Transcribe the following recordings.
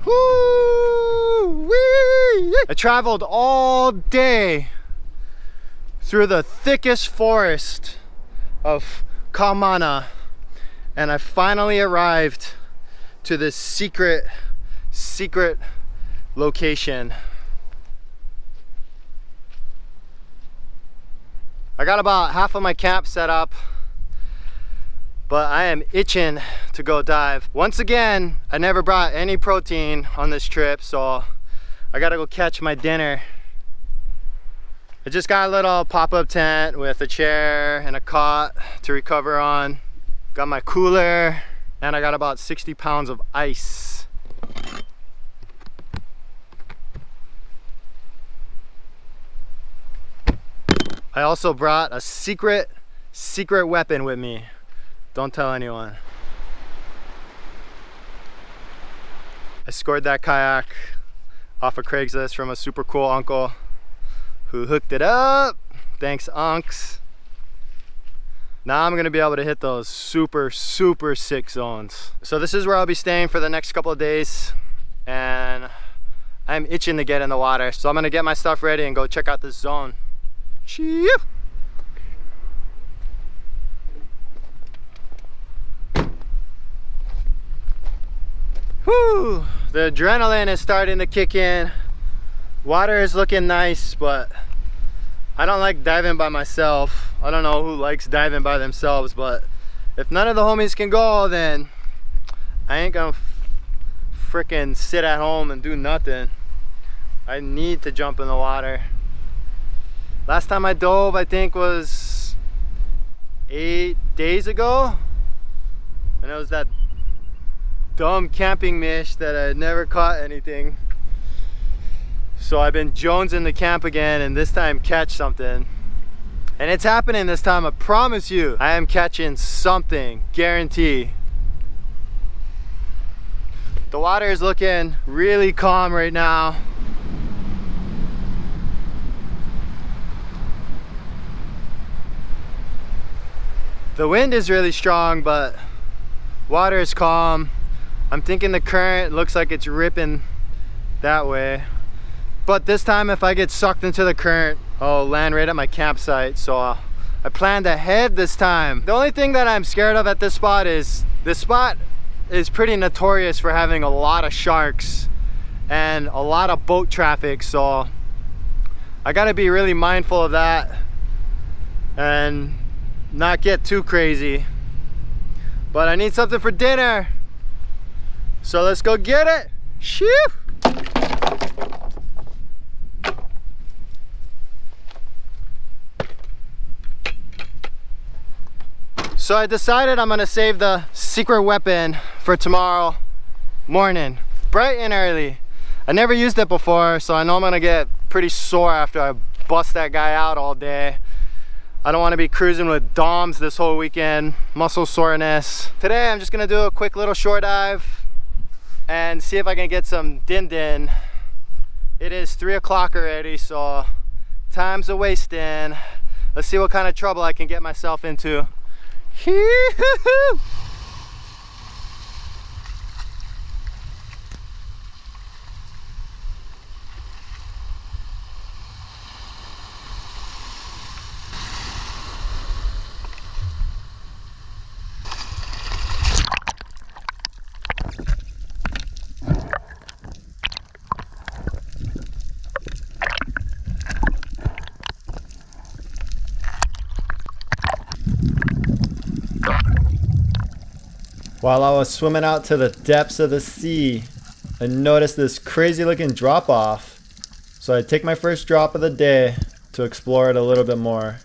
Woo-wee! I traveled all day through the thickest forest of Kaumana, and I finally arrived to this secret location. I got about half of my camp set up, but I am itching to go dive. Once again, I never brought any protein on this trip, so I gotta go catch my dinner. I just got a little pop-up tent with a chair and a cot to recover on. Got my cooler, and I got about 60 pounds of ice. I also brought a secret weapon with me. Don't tell anyone. I scored that kayak off of Craigslist from a super cool uncle who hooked it up. Thanks, unks. Now I'm gonna be able to hit those super sick zones. So this is where I'll be staying for the next couple of days, and I'm itching to get in the water. So I'm gonna get my stuff ready and go check out this zone. Cheep. Whew, the adrenaline is starting to kick in. Water is looking nice, but I don't like diving by myself. I don't know who likes diving by themselves, but if none of the homies can go, then I ain't gonna frickin' sit at home and do nothing. I need to jump in the water. Last time I dove, I think, was 8 days ago, and it was that dumb camping mish that I never caught anything. So I've been jonesing the camp again, and this time catch something. And it's happening this time, I promise you. I am catching something, guarantee. The water is looking really calm right now. The wind is really strong, but water is calm. I'm thinking the current looks like it's ripping that way. But this time, if I get sucked into the current, I'll land right at my campsite. So I planned ahead this time. The only thing that I'm scared of at this spot is pretty notorious for having a lot of sharks and a lot of boat traffic. So I gotta be really mindful of that and not get too crazy. But I need something for dinner, so let's go get it. Shoo! So I decided I'm gonna save the secret weapon for tomorrow morning, bright and early. I never used it before, so I know I'm gonna get pretty sore after I bust that guy out all day. I don't want to be cruising with DOMs this whole weekend, muscle soreness. Today I'm just gonna do a quick little shore dive and see if I can get some din. It is 3 o'clock already, so time's a wasting. Let's see what kind of trouble I can get myself into. Hee-hoo-hoo! While I was swimming out to the depths of the sea, I noticed this crazy looking drop off. So I take my first drop of the day to explore it a little bit more.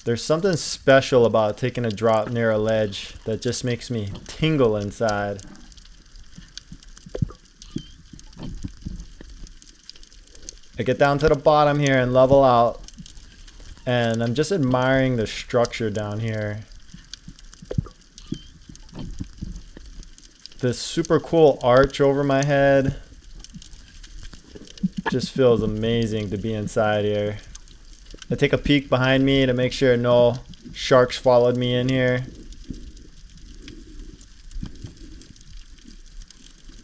There's something special about taking a drop near a ledge that just makes me tingle inside. I get down to the bottom here and level out, and I'm just admiring the structure down here. This super cool arch over my head. Just feels amazing to be inside here. I take a peek behind me to make sure no sharks followed me in here.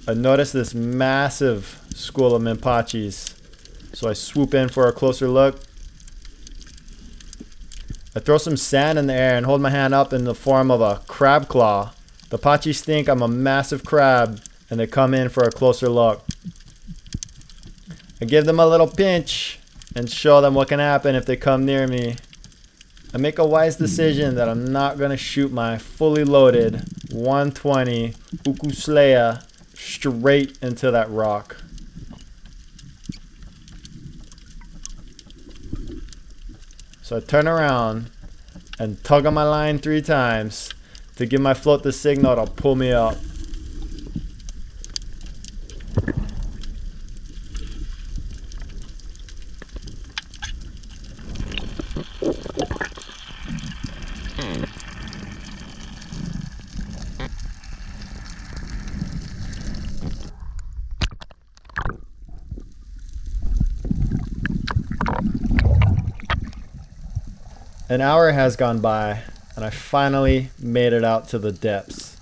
I noticed this massive school of minpachis, so I swoop in for a closer look. I throw some sand in the air and hold my hand up in the form of a crab claw. The pachis think I'm a massive crab and they come in for a closer look. I give them a little pinch and show them what can happen if they come near me. I make a wise decision that I'm not going to shoot my fully loaded 120 Ukuslea straight into that rock. So I turn around and tug on my line 3 times to give my float the signal to pull me up. An hour has gone by, and I finally made it out to the depths.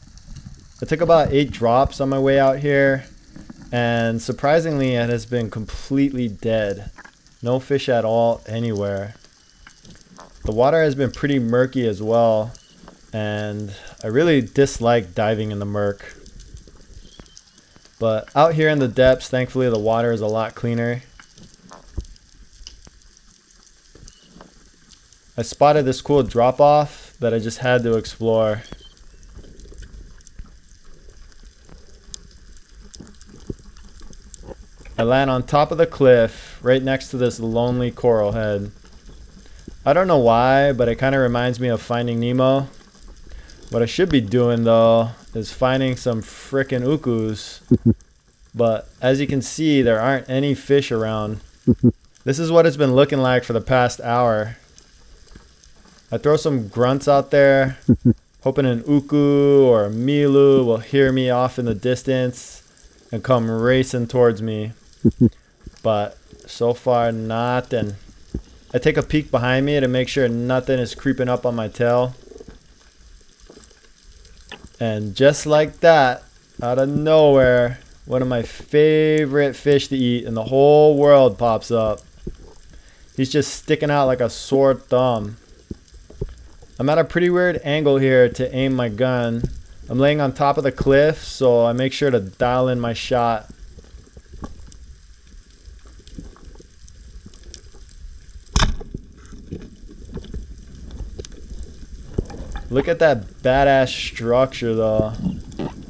I took about 8 drops on my way out here, and surprisingly it has been completely dead. No fish at all anywhere. The water has been pretty murky as well, and I really dislike diving in the murk. But out here in the depths, thankfully the water is a lot cleaner. I spotted this cool drop off that I just had to explore. I land on top of the cliff right next to this lonely coral head. I don't know why, but it kind of reminds me of Finding Nemo. What I should be doing though is finding some frickin' ukus. But as you can see, there aren't any fish around. This is what it's been looking like for the past hour. I throw some grunts out there, hoping an uku or a milu will hear me off in the distance and come racing towards me. But so far, nothing. I take a peek behind me to make sure nothing is creeping up on my tail. And just like that, out of nowhere, one of my favorite fish to eat in the whole world pops up. He's just sticking out like a sore thumb. I'm at a pretty weird angle here to aim my gun. I'm laying on top of the cliff, so I make sure to dial in my shot. Look at that badass structure though.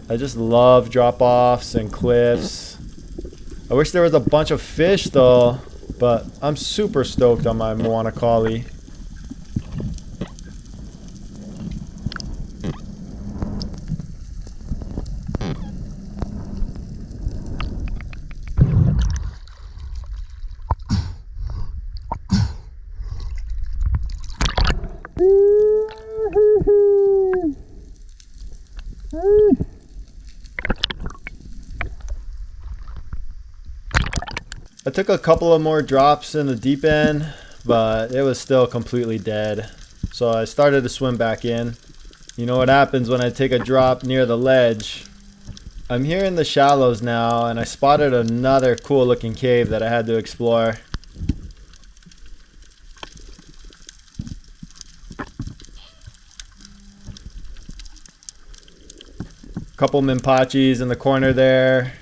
I just love drop-offs and cliffs. I wish there was a bunch of fish though, but I'm super stoked on my Moana Collie. I took a couple of more drops in the deep end, but it was still completely dead. So I started to swim back in. You know what happens when I take a drop near the ledge. I'm here in the shallows now, and I spotted another cool looking cave that I had to explore. Couple minpachis in the corner there,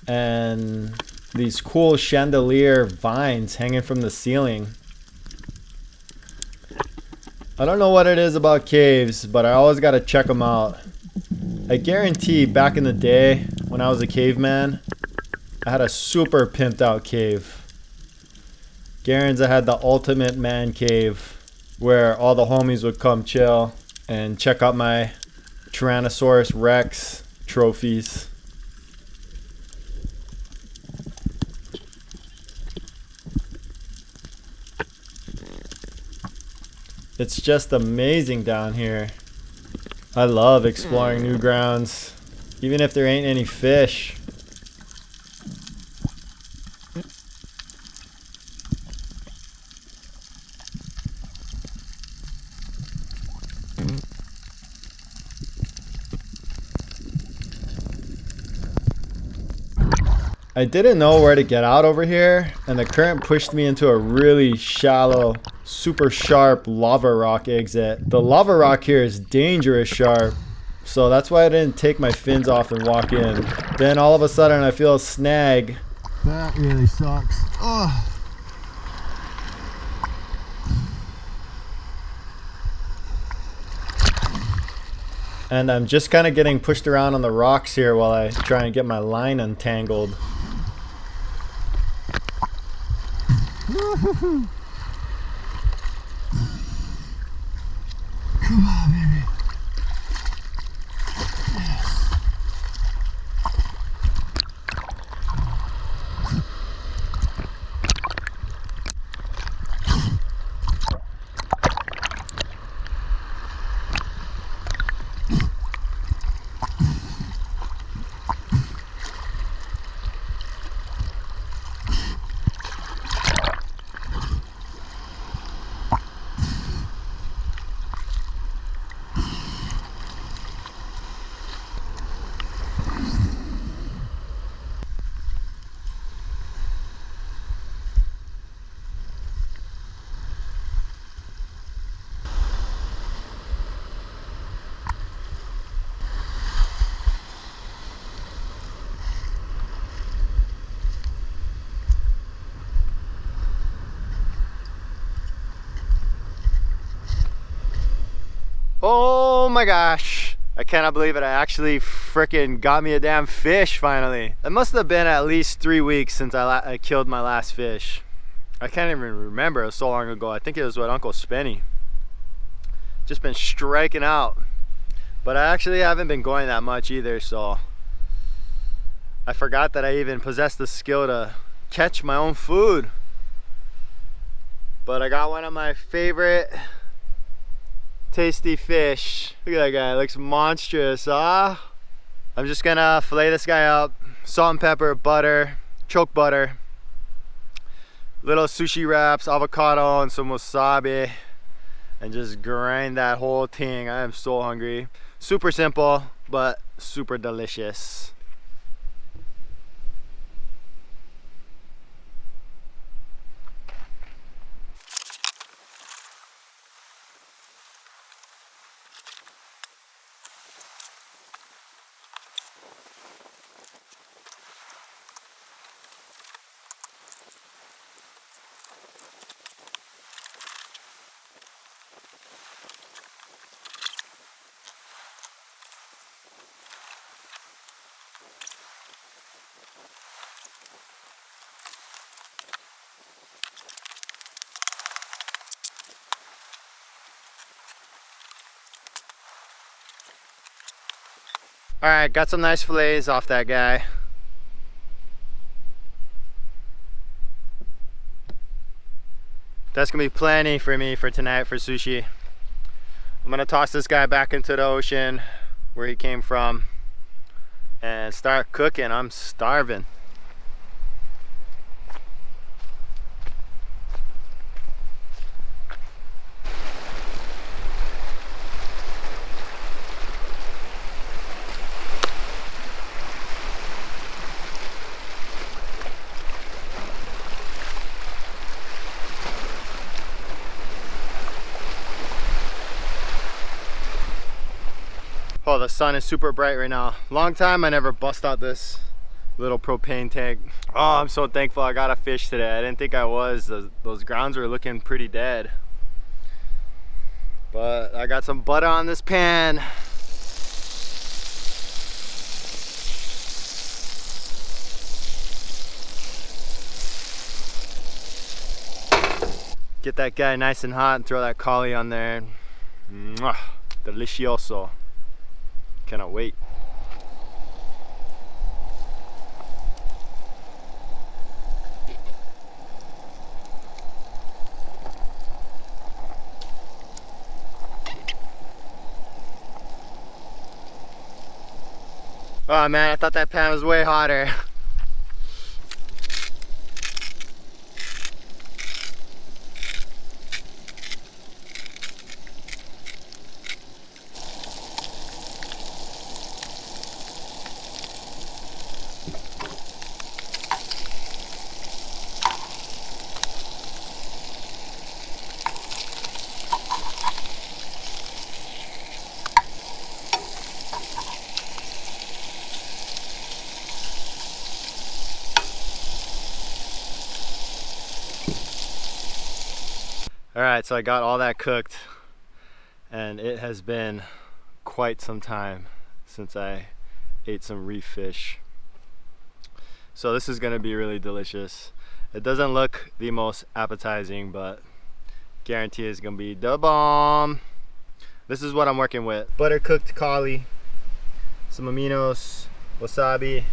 and these cool chandelier vines hanging from the ceiling. I don't know what it is about caves, but I always gotta check them out. I guarantee back in the day when I was a caveman, I had a super pimped out cave. Garen's I had the ultimate man cave where all the homies would come chill and check out my Tyrannosaurus Rex trophies. It's just amazing down here. I love exploring new grounds, even if there ain't any fish. I didn't know where to get out over here, and the current pushed me into a really shallow, super sharp lava rock exit. The lava rock here is dangerous sharp, so that's why I didn't take my fins off and walk in. Then all of a sudden I feel a snag. That really sucks. Oh. And I'm just kind of getting pushed around on the rocks here while I try and get my line untangled. Come on, baby. Oh my gosh, I cannot believe it. I actually freaking got me a damn fish finally. It must have been at least 3 weeks since I killed my last fish. I can't even remember, it was so long ago. I think it was with Uncle Spenny. Just been striking out. But I actually haven't been going that much either, so I forgot that I even possessed the skill to catch my own food. But I got one of my favorite tasty fish. Look at that guy, looks monstrous, huh? I'm just gonna fillet this guy up, salt and pepper, butter, choke butter, little sushi wraps, avocado, and some wasabi, and just grind that whole thing. I am so hungry. Super simple, but super delicious. Alright, got some nice fillets off that guy. That's gonna be plenty for me for tonight for sushi. I'm gonna toss this guy back into the ocean where he came from and start cooking. I'm starving. Oh, the sun is super bright right now. Long time I never bust out this little propane tank. Oh, I'm so thankful I got a fish today. I didn't think I was. Those grounds were looking pretty dead. But I got some butter on this pan. Get that guy nice and hot and throw that collie on there. Mwah, delicioso. Cannot wait. Oh man, I thought that pan was way hotter. All right, so I got all that cooked, and it has been quite some time since I ate some reef fish. So this is gonna be really delicious. It doesn't look the most appetizing, but guarantee it's gonna be the bomb. This is what I'm working with: butter cooked cauli, some aminos, wasabi,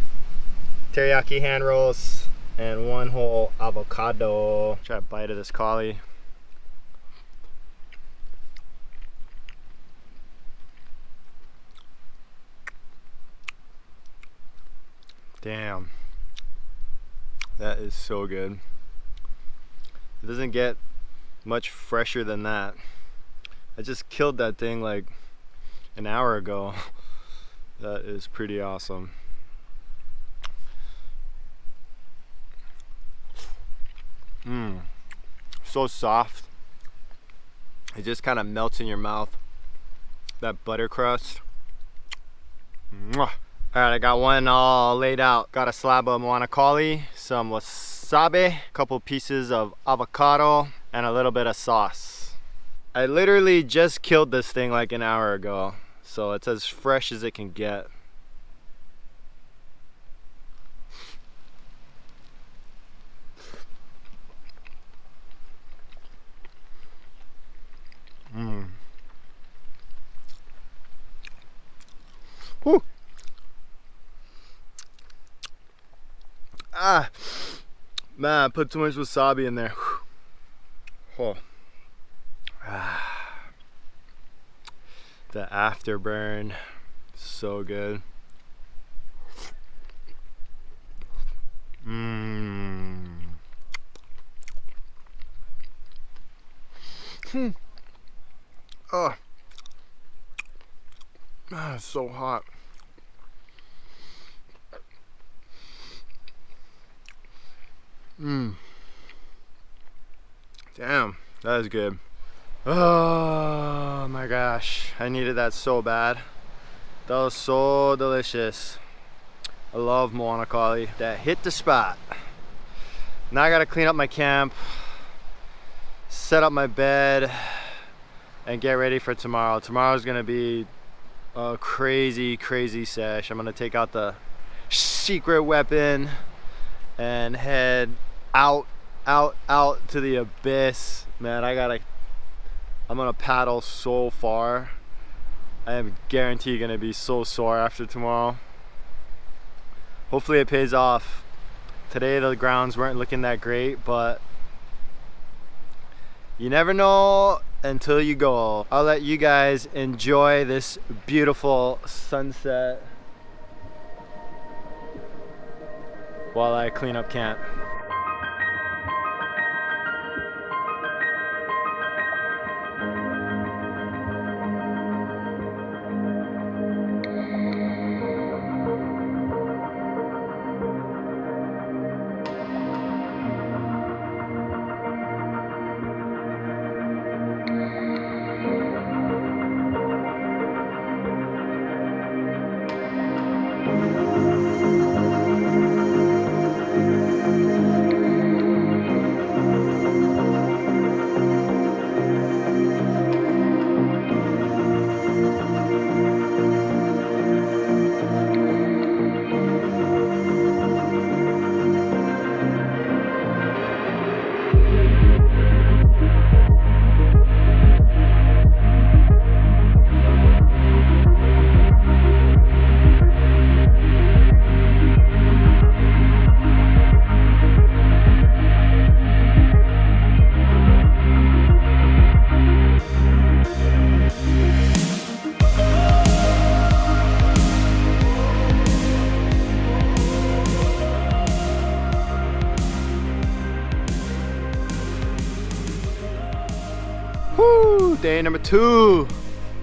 teriyaki hand rolls, and one whole avocado. Try a bite of this cauli. Damn, that is so good. It doesn't get much fresher than that. I just killed that thing like an hour ago. That is pretty awesome. So soft. It just kind of melts in your mouth. That butter crust. Mwah. Alright, I got one all laid out. Got a slab of moana cauli, some wasabi, a couple pieces of avocado, and a little bit of sauce. I literally just killed this thing like an hour ago, so it's as fresh as it can get. Woo. Ah, man, I put too much wasabi in there. Oh. Ah. The afterburn, so good. Oh, ah, it's so hot. Damn, that is good. Oh my gosh, I needed that so bad. That was so delicious. I love moana cauli. That hit the spot. Now I gotta clean up my camp, set up my bed, and get ready for tomorrow. Tomorrow's gonna be a crazy, crazy sesh. I'm gonna take out the secret weapon and head out to the abyss. Man, I'm gonna paddle so far. I am guaranteed gonna be so sore after tomorrow. Hopefully it pays off. Today the grounds weren't looking that great, but you never know until you go. I'll let you guys enjoy this beautiful sunset while I clean up camp. Woo, day number 2.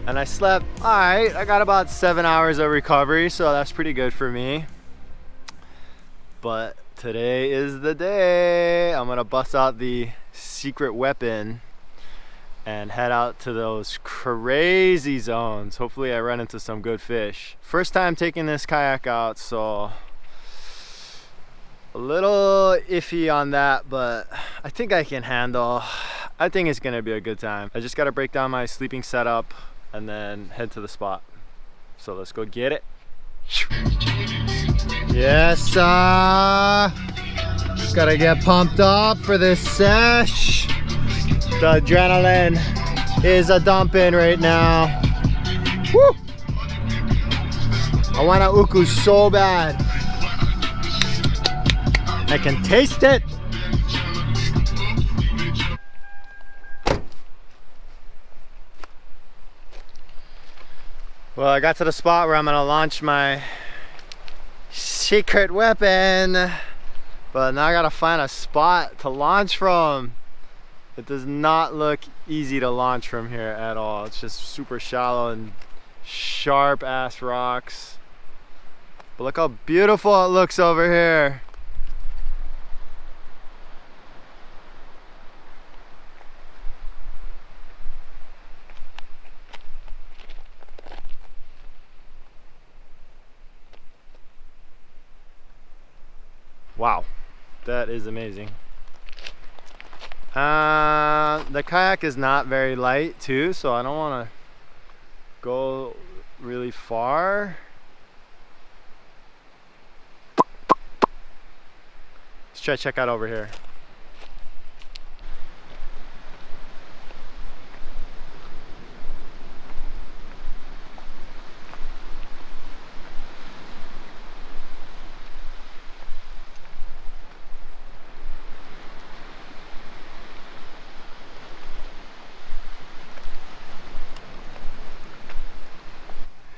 And I slept, all right, I got about 7 hours of recovery, so that's pretty good for me. But today is the day. I'm gonna bust out the secret weapon and head out to those crazy zones. Hopefully I run into some good fish. First time taking this kayak out, so a little iffy on that, but I think I can handle. I think it's gonna be a good time. I just gotta break down my sleeping setup and then head to the spot. So let's go get it. Yes, gotta get pumped up for this sesh. The adrenaline is a dumping right now. Woo! I want a uku so bad. I can taste it. Well, I got to the spot where I'm gonna launch my secret weapon, but now I gotta find a spot to launch from. It does not look easy to launch from here at all. It's just super shallow and sharp ass rocks. But look how beautiful it looks over here. Wow, that is amazing. The kayak is not very light too, so I don't want to go really far. Let's try to check out over here.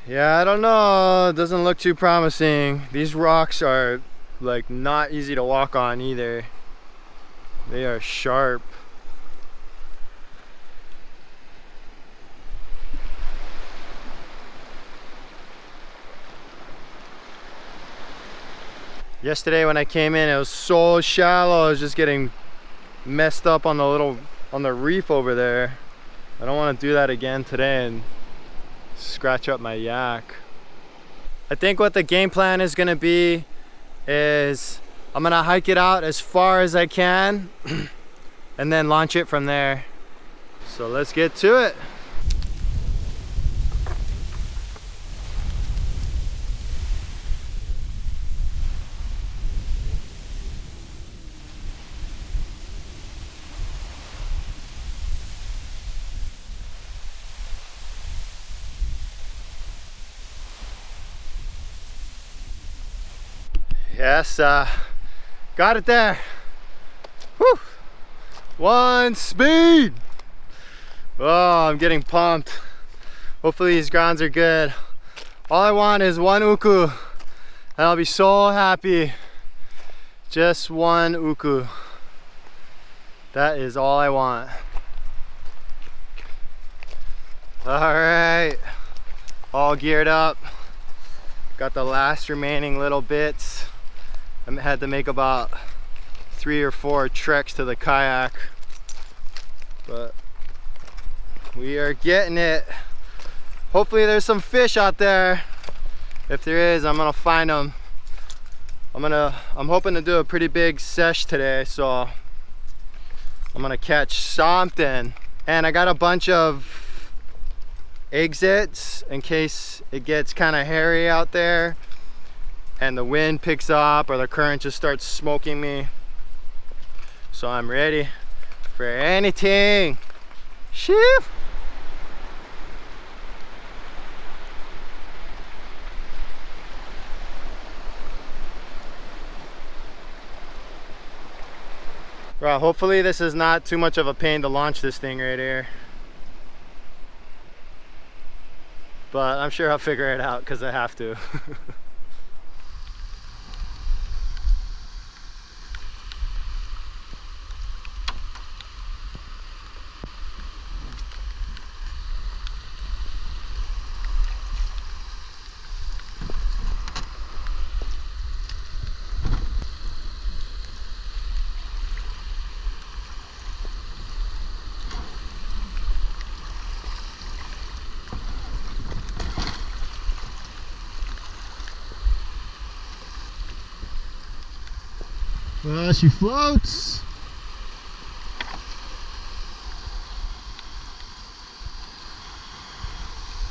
Yeah, I don't know. It doesn't look too promising. These rocks are like not easy to walk on either. They are sharp. Yesterday when I came in, it was so shallow. I was just getting messed up on the reef over there. I don't want to do that again today and scratch up my yak. I think what the game plan is gonna be is I'm gonna hike it out as far as I can and then launch it from there. So let's get to it. Yes, got it there. Whew. One speed. Oh, I'm getting pumped. Hopefully these grounds are good. All I want is one uku, and I'll be so happy. Just one uku. That is all I want. All right, all geared up. Got the last remaining little bits. I had to make about 3 or 4 treks to the kayak, but we are getting it. Hopefully there's some fish out there. If there is, I'm gonna find them. I'm hoping to do a pretty big sesh today, so I'm gonna catch something. And I got a bunch of exits in case it gets kind of hairy out there and the wind picks up or the current just starts smoking me. So I'm ready for anything. Shoo! Well, hopefully this is not too much of a pain to launch this thing right here. But I'm sure I'll figure it out because I have to. Well, she floats.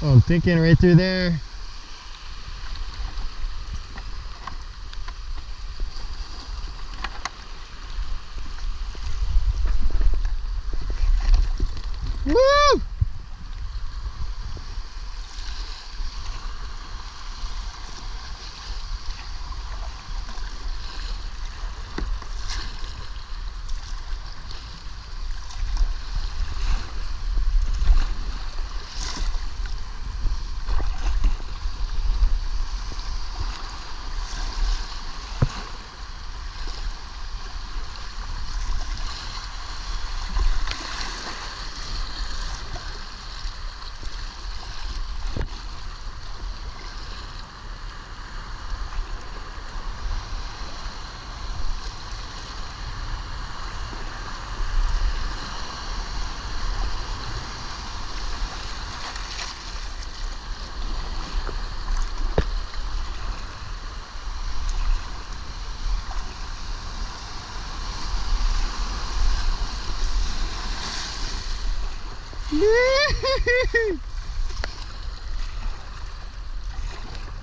Oh, I'm thinking right through there. Woo!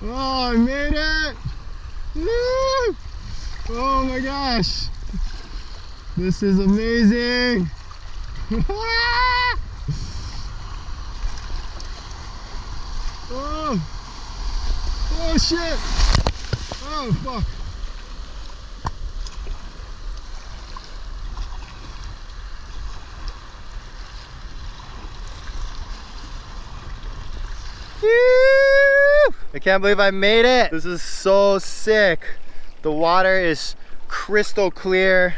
Oh, I made it! Woo! Oh my gosh! This is amazing! Oh! Oh shit! Oh fuck! I can't believe I made it. This is so sick. The water is crystal clear.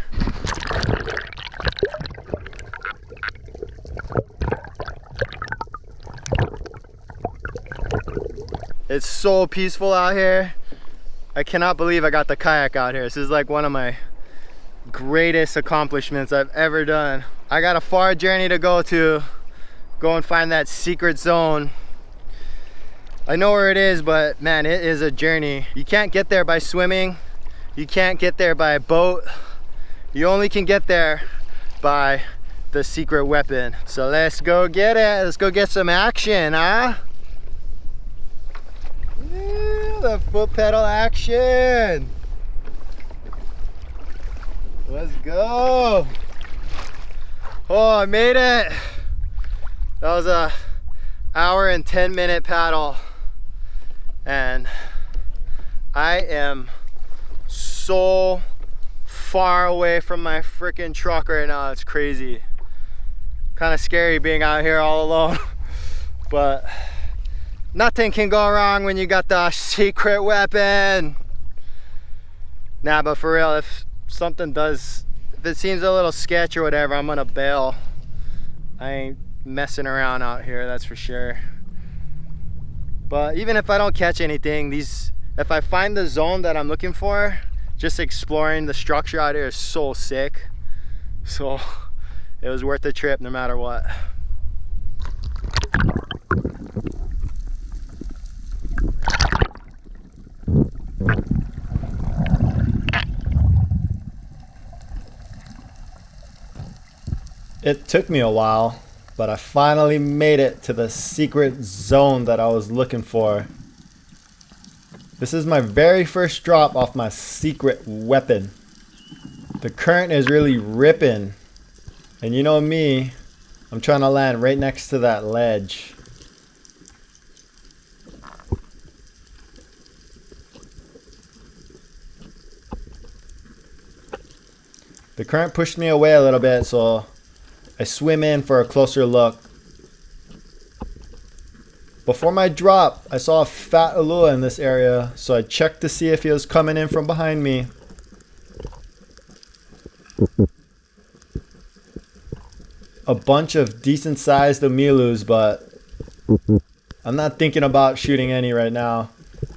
It's so peaceful out here. I cannot believe I got the kayak out here. This is like one of my greatest accomplishments I've ever done. I got a far journey to go and find that secret zone. I know where it is, but man, it is a journey. You can't get there by swimming. You can't get there by boat. You only can get there by the secret weapon. So let's go get it. Let's go get some action, huh? Yeah, the foot pedal action. Let's go. Oh, I made it. That was a hour and 10-minute paddle. And I am so far away from my freaking truck right now. It's crazy. Kind of scary being out here all alone. But nothing can go wrong when you got the secret weapon. Nah, but for real, if it seems a little sketch or whatever, I'm gonna bail. I ain't messing around out here, that's for sure. But even if I don't catch anything, if I find the zone that I'm looking for, just exploring the structure out here is so sick. So it was worth the trip no matter what. It took me a while, but I finally made it to the secret zone that I was looking for. This is my very first drop off my secret weapon. The current is really ripping, and you know me, I'm trying to land right next to that ledge. The current pushed me away a little bit, so I swim in for a closer look. Before my drop, I saw a fat Aloha in this area, so I checked to see if he was coming in from behind me. A bunch of decent sized Omilus, but I'm not thinking about shooting any right now.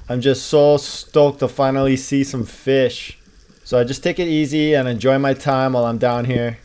I'm just so stoked to finally see some fish. So I just take it easy and enjoy my time while I'm down here.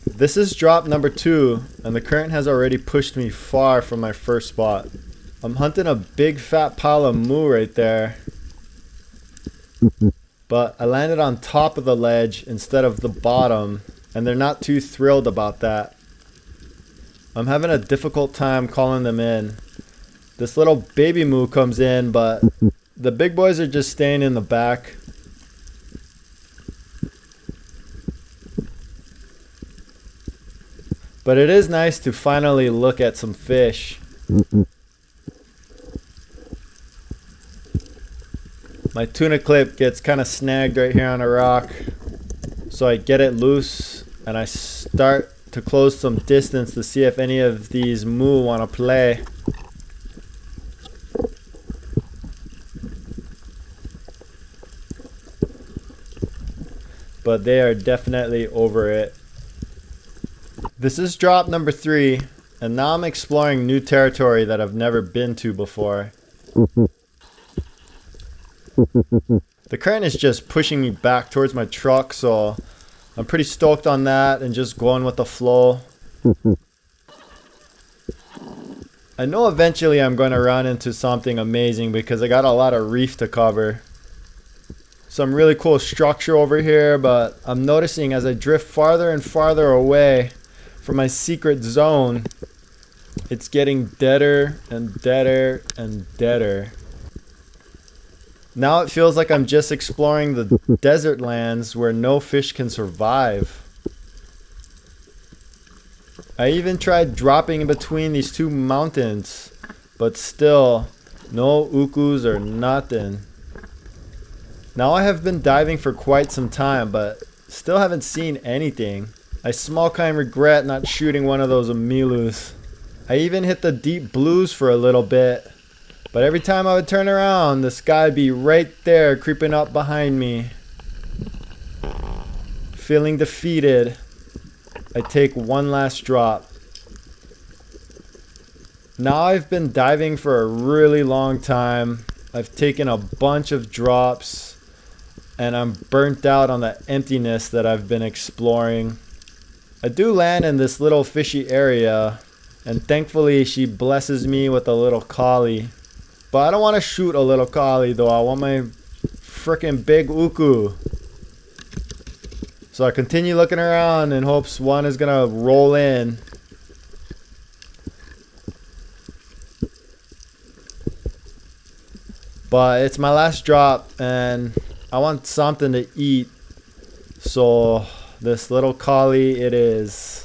This is drop number 2, and the current has already pushed me far from my first spot. I'm hunting a big fat pile of moo right there. But I landed on top of the ledge instead of the bottom, and they're not too thrilled about that. I'm having a difficult time calling them in. This little baby moo comes in, but the big boys are just staying in the back. But it is nice to finally look at some fish. My tuna clip gets kind of snagged right here on a rock. So I get it loose and I start to close some distance to see if any of these moo want to play. But they are definitely over it. This is drop number 3, and now I'm exploring new territory that I've never been to before. The current is just pushing me back towards my truck, so I'm pretty stoked on that and just going with the flow. I know eventually I'm going to run into something amazing because I got a lot of reef to cover. Some really cool structure over here, but I'm noticing as I drift farther and farther away from my secret zone, it's getting deader and deader and deader. Now it feels like I'm just exploring the desert lands where no fish can survive. I even tried dropping in between these two mountains, but still, no ukus or nothing. Now I have been diving for quite some time, but still haven't seen anything. I small kind regret not shooting one of those amilus. I even hit the deep blues for a little bit, but every time I would turn around, this guy would be right there creeping up behind me. Feeling defeated, I take one last drop. Now I've been diving for a really long time. I've taken a bunch of drops, and I'm burnt out on the emptiness that I've been exploring. I do land in this little fishy area, and thankfully she blesses me with a little collie. But I don't want to shoot a little collie though, I want my freaking big uku. So I continue looking around in hopes one is gonna roll in. But it's my last drop and I want something to eat. So this little collie it is.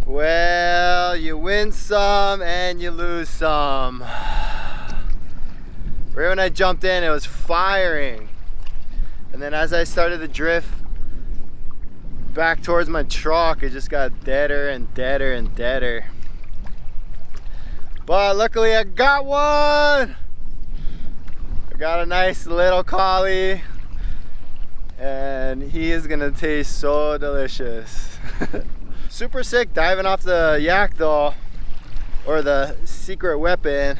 Well, you win some and you lose some. Right when I jumped in, it was firing. And then as I started to drift back towards my truck, it just got deader and deader and deader. But luckily I got one! I got a nice little collie. And he is gonna taste so delicious. Super sick diving off the yak though, or the secret weapon.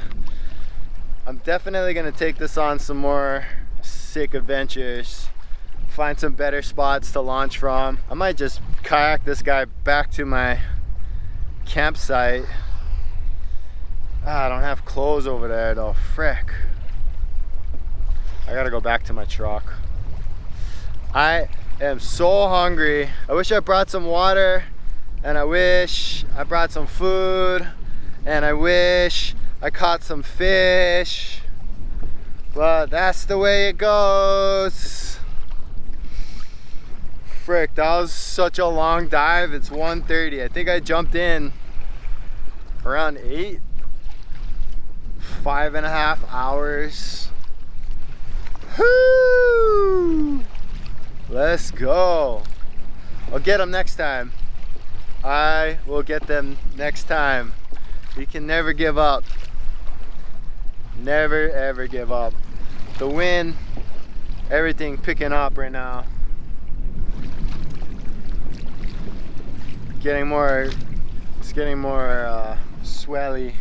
I'm definitely gonna take this on some more sick adventures, find some better spots to launch from. I might just kayak this guy back to my campsite. I don't have clothes over there though, frick. I gotta go back to my truck. I am so hungry. I wish I brought some water, and I wish I brought some food, and I wish I caught some fish. But that's the way it goes. Frick, that was such a long dive. It's 1:30. I think I jumped in around 8. 5.5 hours. Woo! Let's go. I'll get them next time. I will get them next time. You can never give up. Never ever give up. The wind, everything picking up right now. It's getting more swelly.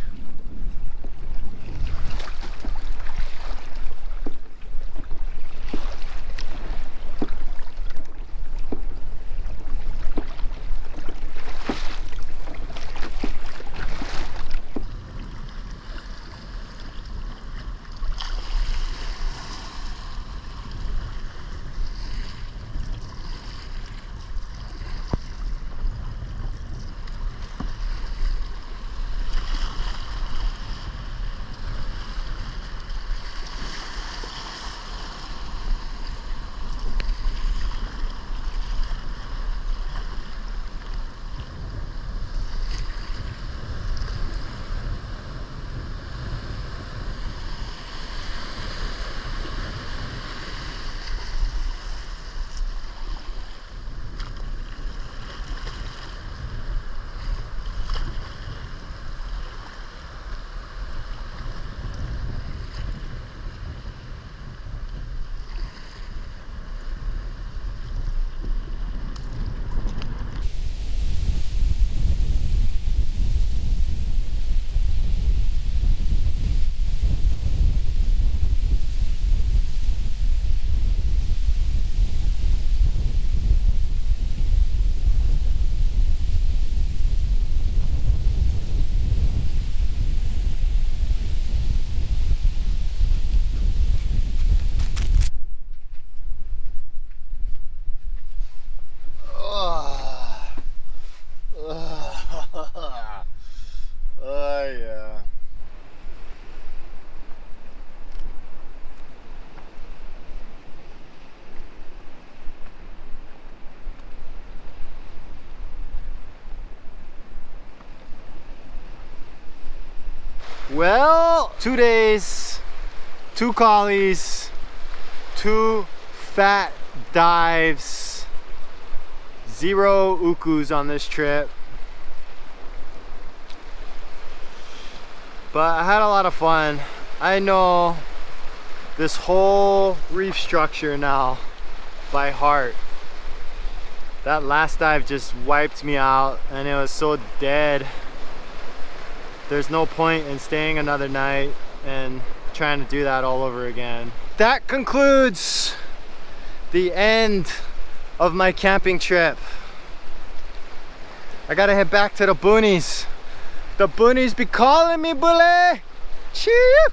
Well, 2 days, 2 collies, 2 fat dives, 0 ukus on this trip. But I had a lot of fun. I know this whole reef structure now by heart. That last dive just wiped me out and it was so dead. There's no point in staying another night and trying to do that all over again. That concludes the end of my camping trip. I gotta head back to the boonies. The boonies be calling me, bully. Cheer.